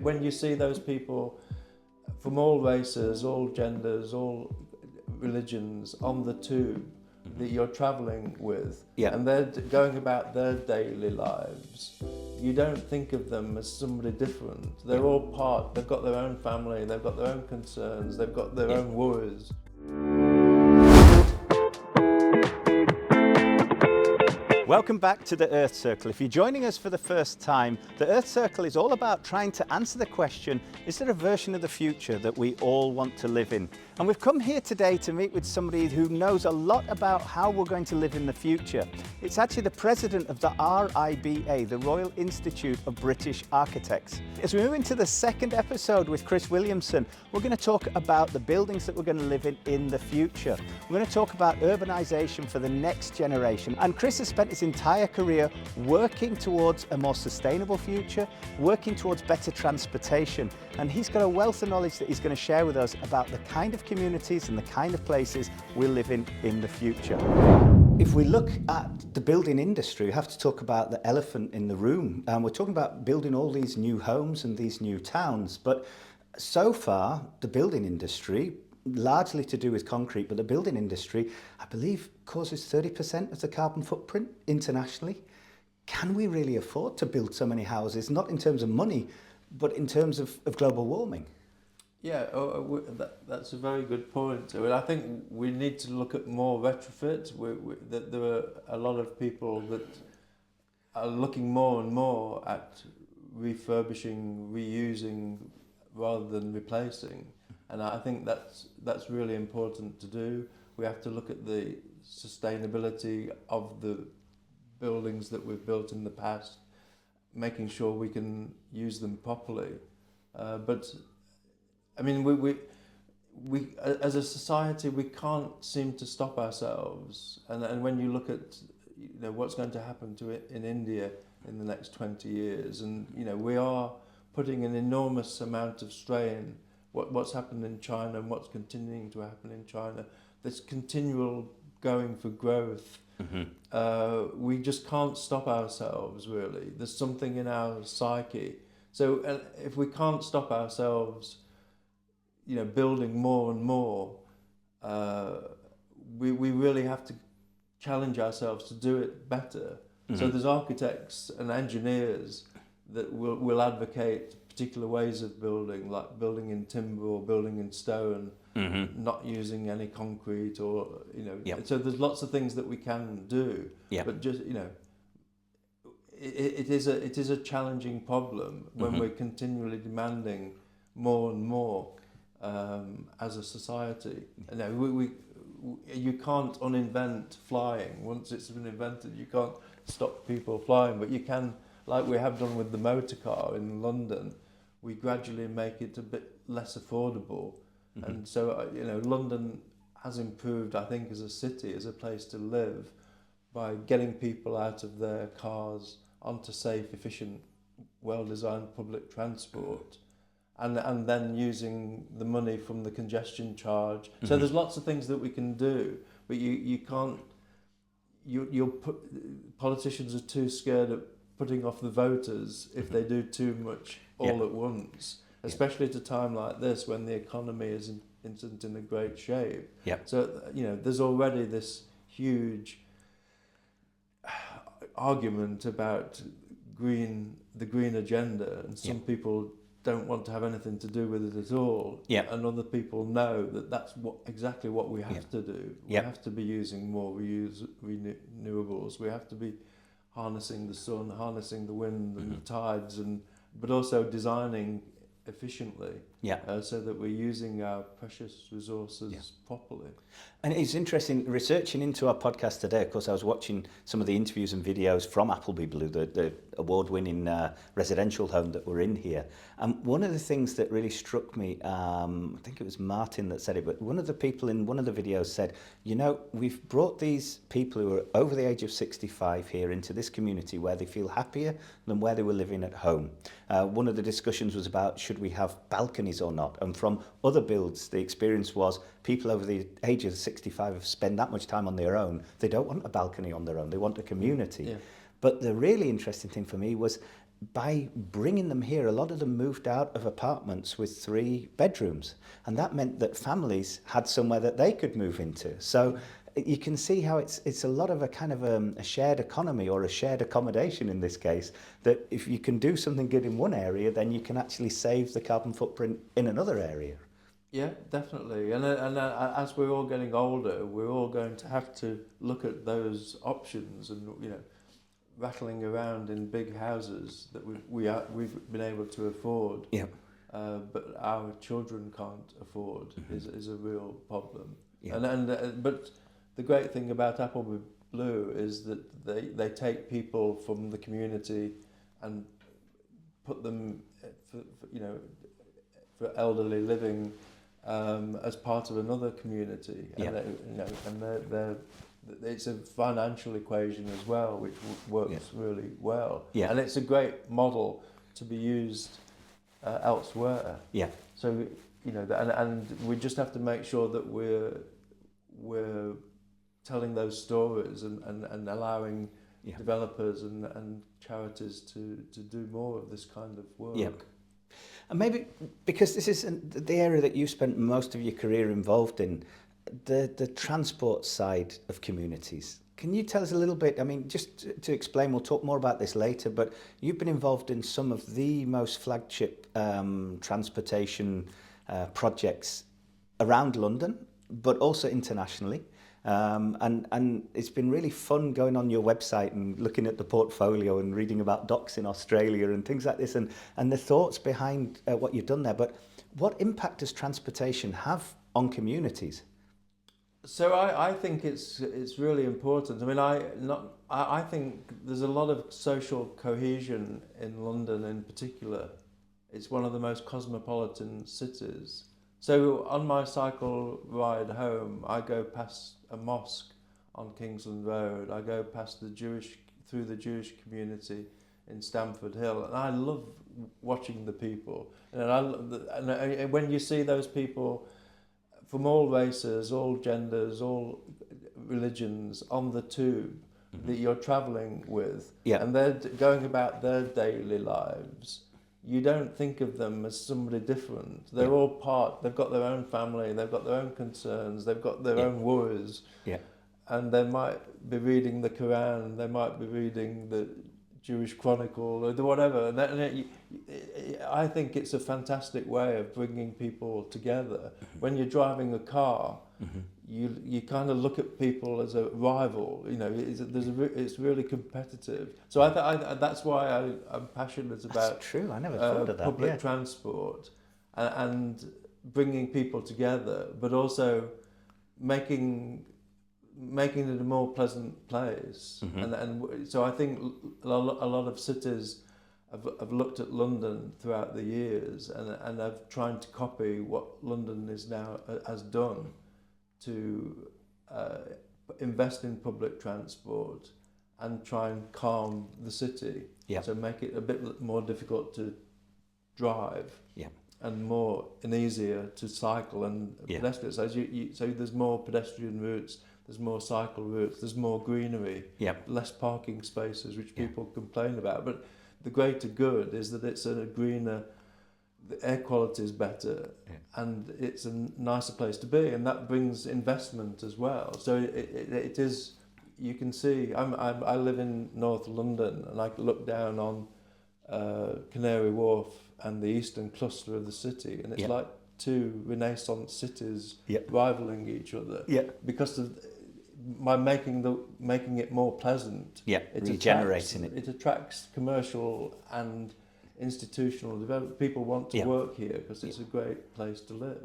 When you see those people from all races, all genders, all religions on the tube that you're travelling with, and they're going about their daily lives, you don't think of them as somebody different. They're all part, they've got their own family, they've got their own concerns, they've got their own worries. Welcome back to the Earth Circle. If you're joining us for the first time, the Earth Circle is all about trying to answer the question, is there a version of the future that we all want to live in? And we've come here today to meet with somebody who knows a lot about how we're going to live in the future. It's actually the president of the RIBA, the Royal Institute of British Architects. As we move into the second episode with Chris Williamson, we're going to talk about the buildings that we're going to live in the future. We're going to talk about urbanisation for the next generation. And Chris has spent his entire career working towards a more sustainable future, working towards better transportation. And he's got a wealth of knowledge that he's going to share with us about the kind of communities and the kind of places we'll live in the future. If we look at the building industry, we have to talk about the elephant in the room. We're talking about building all these new homes and these new towns, but so far the building industry, largely to do with concrete, but the building industry, I believe, causes 30% of the carbon footprint internationally. Can we really afford to build so many houses, not in terms of money, but in terms of global warming? Yeah, that's a very good point. I think we need to look at more retrofit. That there are a lot of people that are looking more and more at refurbishing, reusing, rather than replacing. And I think that's really important to do. We have to look at the sustainability of the buildings that we've built in the past, making sure we can use them properly. But I mean, we as a society, we can't seem to stop ourselves. And when you look at what's going to happen to it in India in the next 20 years, and we are putting an enormous amount of strain. What's happened in China and what's continuing to happen in China, this continual going for growth. We just can't stop ourselves, really. There's something in our psyche. So if we can't stop ourselves, building more and more, we really have to challenge ourselves to do it better. So there's architects and engineers that will advocate particular ways of building, like building in timber or building in stone, not using any concrete, or So there's lots of things that we can do, but just it is a challenging problem when we're continually demanding more and more as a society. You can't uninvent flying. Once it's been invented, you can't stop people flying, but you can. Like we have done with the motor car in London, we gradually make it a bit less affordable. And so, London has improved, I think, as a city, as a place to live, by getting people out of their cars onto safe, efficient, well-designed public transport, and then using the money from the congestion charge. So there's lots of things that we can do, but you can't, politicians are too scared of putting off the voters if they do too much all at once, especially at a time like this when the economy isn't in a great shape. So there's already this huge argument about the green agenda, and some people don't want to have anything to do with it at all, and other people know that that's exactly what we have to do. We have to be using more renewables. We have to be harnessing the sun, harnessing the wind and the tides, but also designing efficiently, so that we're using our precious resources properly. And it's interesting, researching into our podcast today, of course, I was watching some of the interviews and videos from Appleby, the award-winning residential home that we're in here. And one of the things that really struck me, I think it was Martin that said it, but one of the people in one of the videos said, we've brought these people who are over the age of 65 here into this community where they feel happier than where they were living at home. One of the discussions was about, should we have balconies or not? And from other builds, the experience was people over the age of 65 have spent that much time on their own. They don't want a balcony on their own. They want a community. But the really interesting thing for me was by bringing them here, a lot of them moved out of apartments with 3 bedrooms, and that meant that families had somewhere that they could move into. So you can see how it's a lot of a kind of a shared economy, or a shared accommodation in this case, that if you can do something good in one area, then you can actually save the carbon footprint in another area. Yeah, definitely. And as we're all getting older, we're all going to have to look at those options, and rattling around in big houses that we've been able to afford. Yeah. But our children can't afford is a real problem. Yeah. But the great thing about Appleby Blue is that they take people from the community and put them for elderly living as part of another community. Yeah. And it's a financial equation as well, which works really well. Yeah. And it's a great model to be used elsewhere. Yeah. So and we just have to make sure that we're telling those stories and allowing developers and charities to do more of this kind of work. Yeah. And maybe because this is the area that you spent most of your career involved in, the transport side of communities. Can you tell us a little bit, I mean, just to explain, we'll talk more about this later, but you've been involved in some of the most flagship transportation projects around London, but also internationally. And it's been really fun going on your website and looking at the portfolio and reading about docks in Australia and things like this, and the thoughts behind what you've done there. But what impact does transportation have on communities? So I think it's really important. I mean, I think there's a lot of social cohesion in London in particular. It's one of the most cosmopolitan cities. So on my cycle ride home, I go past a mosque on Kingsland Road. I go past through the Jewish community in Stamford Hill, and I love watching the people. And when you see those people from all races, all genders, all religions on the tube that you're travelling with, and they're going about their daily lives, you don't think of them as somebody different. They're all they've got their own family, they've got their own concerns, they've got their own worries. Yeah. And they might be reading the Quran, they might be reading the Jewish Chronicle or whatever. And I think it's a fantastic way of bringing people together. When you're driving a car, you kind of look at people as a rival. It's really competitive. So that's why I'm passionate about. That's true. I never thought of that. Public transport and bringing people together, but also making it a more pleasant place. And so I think a lot of cities have looked at London throughout the years and have tried to copy what London has done to invest in public transport and try and calm the city. So make it a bit more difficult to drive. And easier to cycle and pedestrians. So there's more pedestrian routes, there's more cycle routes, there's more greenery, less parking spaces, which people complain about. But the greater good is that it's a greener, the air quality is better, and it's a nicer place to be, and that brings investment as well. So it is. You can see. I live in North London, and I look down on Canary Wharf and the eastern cluster of the city, and it's like two Renaissance cities rivaling each other. Because by making it more pleasant, regenerating it attracts commercial and institutional development. People want to work here because it's a great place to live.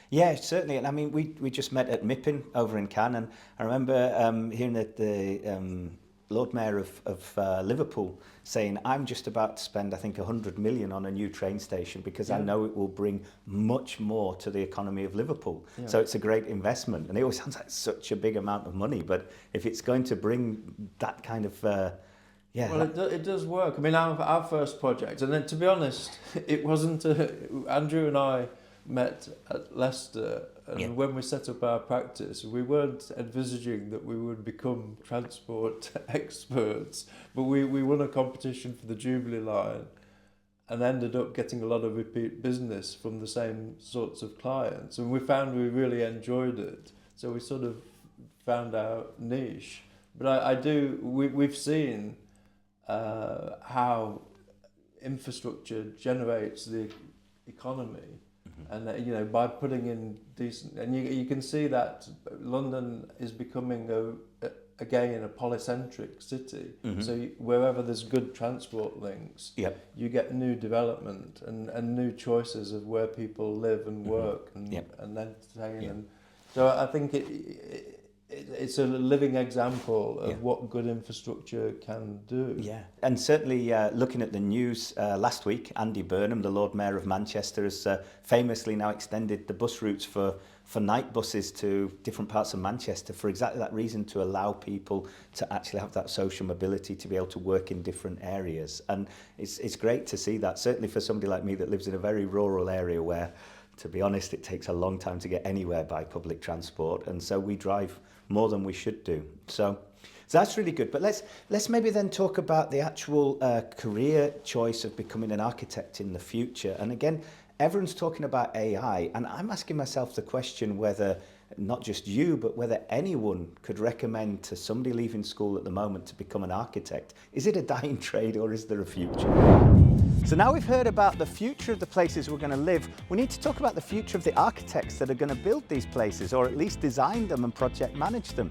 Yeah, certainly. And I mean, we just met at MIPIM over in Cannes, and I remember hearing that the Lord Mayor of Liverpool saying, I'm just about to spend, I think, 100 million on a new train station because I know it will bring much more to the economy of Liverpool. So it's a great investment. And it always sounds like such a big amount of money, but if it's going to bring that kind of... Well, it does work. I mean, our first project, and then to be honest, it wasn't... Andrew and I met at Leicester, and when we set up our practice, we weren't envisaging that we would become transport experts, but we won a competition for the Jubilee line and ended up getting a lot of repeat business from the same sorts of clients, and we found we really enjoyed it, so we sort of found our niche. But we've seen how infrastructure generates the economy, and by putting in decent, and you can see that London is becoming again a polycentric city. So wherever there's good transport links, you get new development and new choices of where people live and work and entertain. And so I think it's a living example of what good infrastructure can do. Yeah, and certainly looking at the news last week, Andy Burnham, the Lord Mayor of Manchester, has famously now extended the bus routes for night buses to different parts of Manchester for exactly that reason, to allow people to actually have that social mobility, to be able to work in different areas. And it's great to see that, certainly for somebody like me that lives in a very rural area where, to be honest, it takes a long time to get anywhere by public transport, and so we drive more than we should do. So that's really good. But let's maybe then talk about the actual career choice of becoming an architect in the future. And again, everyone's talking about AI, and I'm asking myself the question whether not just you, but whether anyone could recommend to somebody leaving school at the moment to become an architect. Is it a dying trade, or is there a future? So now we've heard about the future of the places we're going to live, we need to talk about the future of the architects that are going to build these places, or at least design them and project manage them.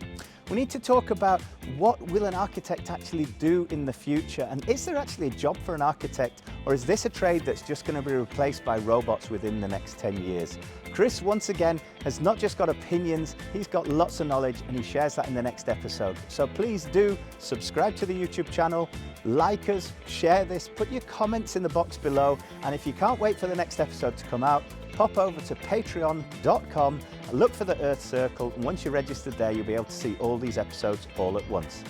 We need to talk about what will an architect actually do in the future, and is there actually a job for an architect, or is this a trade that's just going to be replaced by robots within the next 10 years? Chris, once again, has not just got opinions, he's got lots of knowledge, and he shares that in the next episode. So please do subscribe to the YouTube channel, like us, share this, put your comments in the box below, and if you can't wait for the next episode to come out, pop over to patreon.com, look for the Earth Circle, and once you're registered there, you'll be able to see all these episodes all at once.